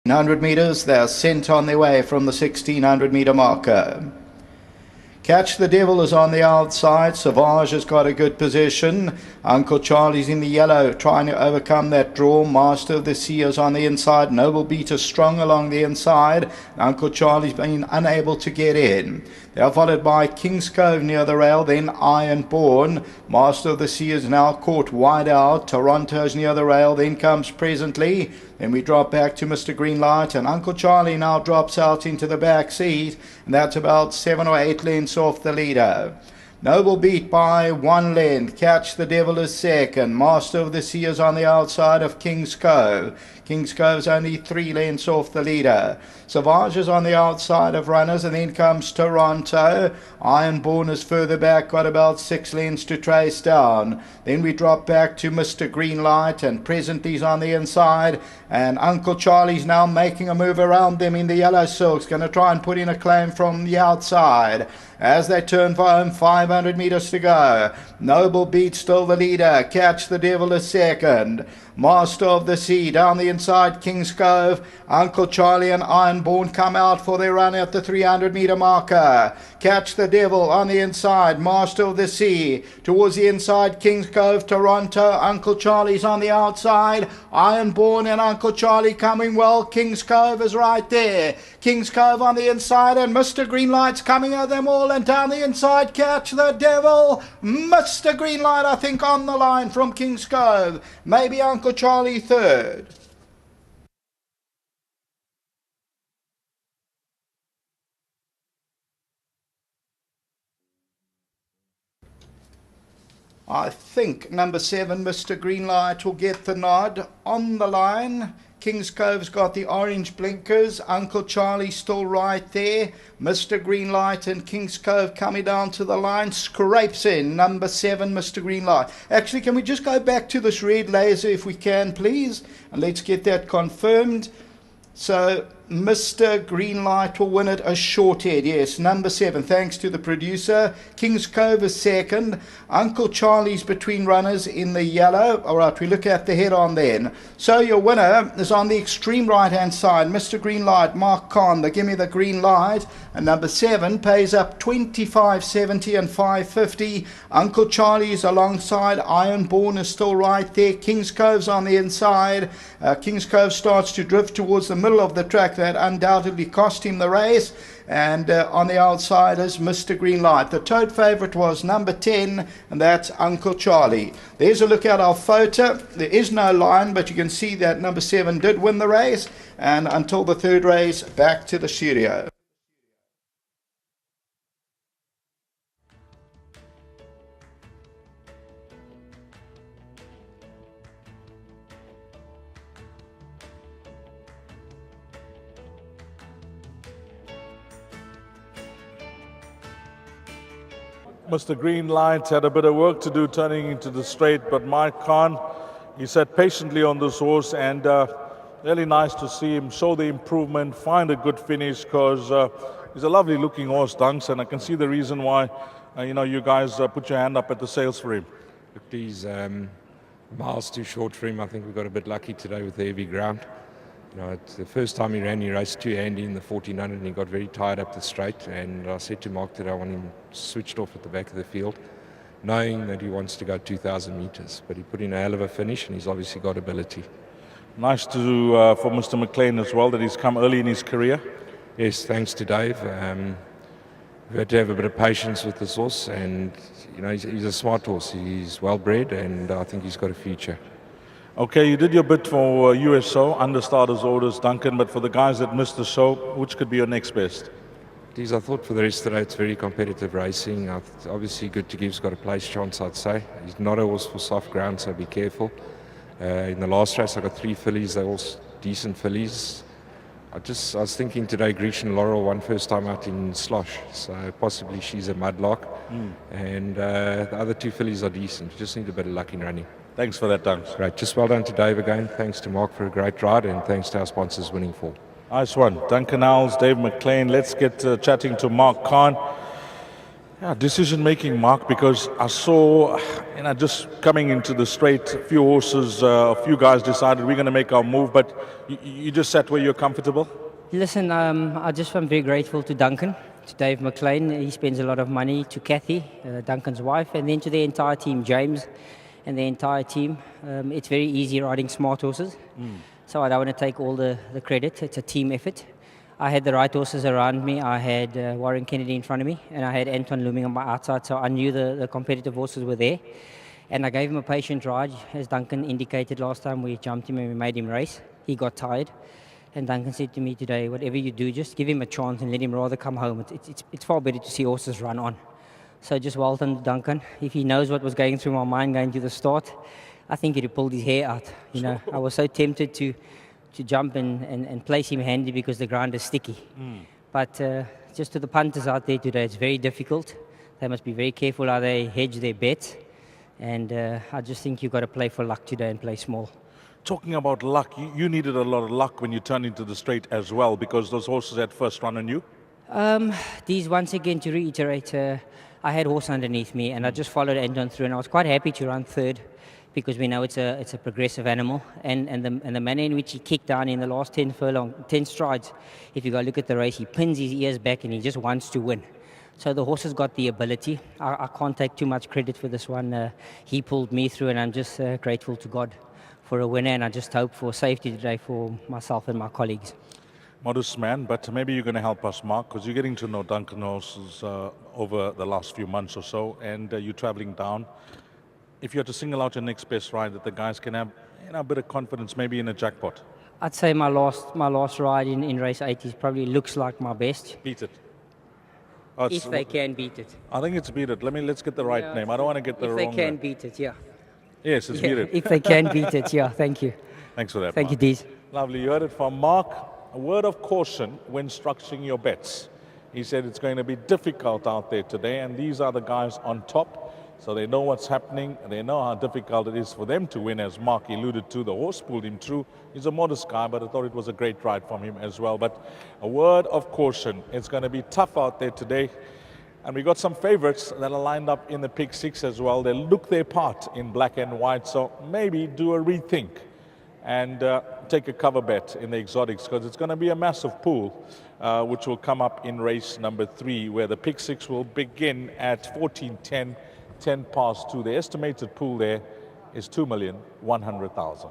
100 metres, they're sent on their way from the 1600 metre marker. Catch the Devil is on the outside. Sauvage has got a good position. Uncle Charlie's in the yellow, trying to overcome that draw. Master of the Sea is on the inside. Noble Beat is strong along the inside. Uncle Charlie's been unable to get in. They are followed by King's Cove near the rail, then Ironborn. Master of the Sea is now caught wide out. Toronto's near the rail, then comes Presently. Then we drop back to Mr. Greenlight, and Uncle Charlie now drops out into the back seat, and that's about 7 or 8 lengths off the leader. Noble Beat by 1 length. Catch the Devil is second. Master of the Sea is on the outside of King's Cove. King's Cove's only 3 lengths off the leader. Sauvage is on the outside of runners, and then comes Toronto. Ironborn is further back, got about 6 lengths to trace down. Then we drop back to Mr. Greenlight, and Presently's on the inside, and Uncle Charlie's now making a move around them in the yellow silks, going to try and put in a claim from the outside. As they turn for home, 500 metres to go. Noble Beat still the leader. Catch the Devil is second. Master of the Sea down the inside, King's Cove. Uncle Charlie and Ironborn come out for their run at the 300 metre marker. Catch the Devil on the inside, Master of the Sea. Towards the inside, King's Cove, Toronto. Uncle Charlie's on the outside. Ironborn and Uncle Charlie coming well. King's Cove is right there. King's Cove on the inside, and Mr. Greenlight's coming at them all, and down the inside, Catch the Devil. Mr. Greenlight, I think, on the line from King's Cove. Maybe Uncle Charlie third. I think number 7, Mr. Greenlight, will get the nod. On the line, King's Cove's got the orange blinkers. Uncle Charlie still right there. Mr. Greenlight and King's Cove coming down to the line. Scrapes in number 7, Mr. Greenlight. Actually, can we just go back to this red laser if we can, please? And let's get that confirmed. So Mr. Greenlight will win it a short head. Yes, number 7, thanks to the producer. King's Cove is second. Uncle Charlie's between runners in the yellow. All right, we look at the head on then. So your winner is on the extreme right-hand side. Mr. Greenlight, Mark Kahn, they give me the green light. And number 7 pays up 25.70 and 5.50. Uncle Charlie's alongside. Ironborn is still right there. King's Cove's on the inside. King's Cove starts to drift towards the middle of the track. That undoubtedly cost him the race. And on the outside is Mr. Greenlight. The tote favourite was number 10, and that's Uncle Charlie. There's a look at our photo. There is no line, but you can see that number 7 did win the race. And until the third race, back to the studio. Mr. Greenlight had a bit of work to do turning into the straight, but Mike Khan, he sat patiently on this horse, and really nice to see him show the improvement, find a good finish, because he's a lovely looking horse, Dunks, and I can see the reason why you guys put your hand up at the sales for him. He's miles too short for him. I think we got a bit lucky today with the heavy ground. It's the first time he ran, he raced two-handy in the 1400, and he got very tired up the straight. And I said to Mark that I want him switched off at the back of the field, knowing that he wants to go 2,000 metres. But he put in a hell of a finish, and he's obviously got ability. Nice to for Mr. McLean as well, that he's come early in his career. Yes, thanks to Dave. We've had to have a bit of patience with this horse, and he's a smart horse. He's well bred, and I think he's got a future. Okay, you did your bit for USO, under starters orders, Duncan, but for the guys that missed the show, which could be your next best? Geez, I thought for the rest of the day it's very competitive racing. Obviously, Good to Give's got a place chance, I'd say. He's not a horse for soft ground, so be careful. In the last race, I got 3 fillies. They're all decent fillies. I was thinking today, Grecian Laurel won first time out in Slosh, so possibly she's a mudlark. And the other 2 fillies are decent. You just need a bit of luck in running. Thanks for that, Dunks. Great. Just well done to Dave again. Thanks to Mark for a great ride, and thanks to our sponsors winning for. Nice one. Duncan Owls, Dave McLean. Let's get chatting to Mark Kahn. Yeah, decision making, Mark, because I saw, just coming into the straight, a few horses, a few guys decided we're going to make our move, but you just sat where you're comfortable. Listen, I'm very grateful to Duncan, to Dave McLean. He spends a lot of money, to Kathy, Duncan's wife, and then to the entire team, James and the entire team. It's very easy riding smart horses, so I don't want to take all the credit. It's a team effort. I had the right horses around me. I had Warren Kennedy in front of me, and I had Anton looming on my outside, so I knew the competitive horses were there. And I gave him a patient ride, as Duncan indicated last time we jumped him and we made him race. He got tired. And Duncan said to me today, whatever you do, just give him a chance and let him rather come home. It's far better to see horses run on. So just well done to Duncan. If he knows what was going through my mind going to the start, I think he'd have pulled his hair out. I was so tempted to jump and place him handy because the ground is sticky. But just to the punters out there today, it's very difficult. They must be very careful how they hedge their bets. And I just think you've got to play for luck today and play small. Talking about luck, you needed a lot of luck when you turned into the straight as well, because those horses had first run on you. These, once again, to reiterate, I had horse underneath me, and I just followed Anton through, and I was quite happy to run third, because we know it's a progressive animal, and the manner in which he kicked down in the last 10 strides, if you go look at the race, he pins his ears back and he just wants to win. So the horse has got the ability. I can't take too much credit for this one. He pulled me through, and I'm just grateful to God for a winner, and I just hope for safety today for myself and my colleagues. Modest man, but maybe you're going to help us, Mark, because you're getting to know Duncan horses over the last few months or so, and you're traveling down. If you had to single out your next best ride that the guys can have a bit of confidence, maybe in a jackpot. I'd say my last ride in race 80 probably looks like my best. Beat it. If they can beat it. I think it's beat it. Let's get the right name. I don't want to get the wrong. If they can beat it, yeah. Yes, it's beat it. If they can beat it, yeah. Thank you. Thanks for that. Thank you, Dees. Lovely. You heard it from Mark. A word of caution when structuring your bets. He said it's going to be difficult out there today, and these are the guys on top, so they know what's happening, and they know how difficult it is for them to win, as Mark alluded to. The horse pulled him through. He's a modest guy, but I thought it was a great ride from him as well. But a word of caution. It's going to be tough out there today. And we got some favorites that are lined up in the pick six as well. They look their part in black and white, so maybe do a rethink and take a cover bet in the exotics, because it's going to be a massive pool, which will come up in race number 3, where the pick six will begin at 14:10, 10 past 2. The estimated pool there is 2,100,000.